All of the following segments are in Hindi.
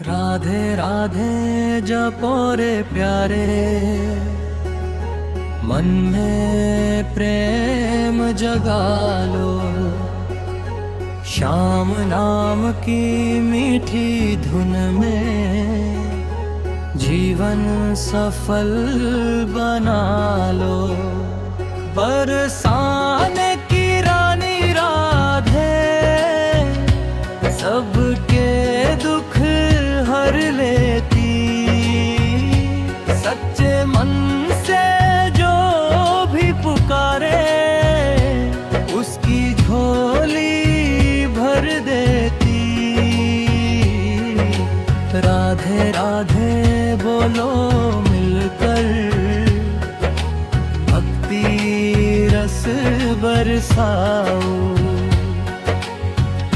राधे राधे जपो रे प्यारे, मन में प्रेम जगा लो। श्याम नाम की मीठी धुन में जीवन सफल बना लो। बरसाने की रानी राधे सबके दुख हर लेती। सच्चे मन से जो भी पुकारे उसकी झोली भर देती। राधे राधे बोलो मिलकर, भक्ति रस बरसाओ।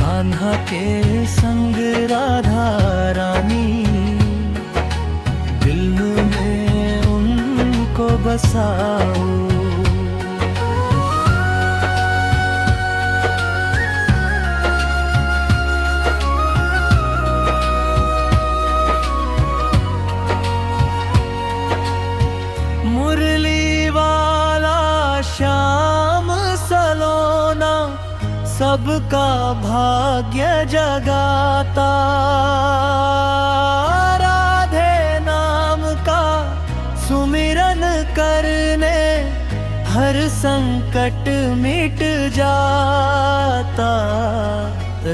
कान्हा के संग राधा रानी, दिल में उनको बसाओ। मुरली वाला श्याम सलोना सबका भाग्य जगाता। राधे नाम का सुमिरन करने हर संकट मिट जाता।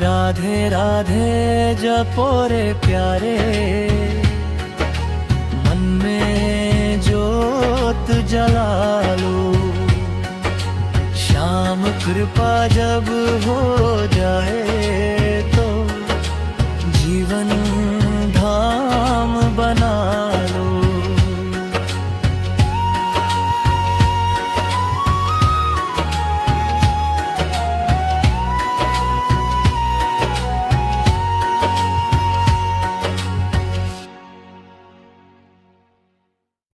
राधे राधे जपो रे प्यारे, मन में जोत जला लो। श्याम कृपा जब हो जाए तो जीवन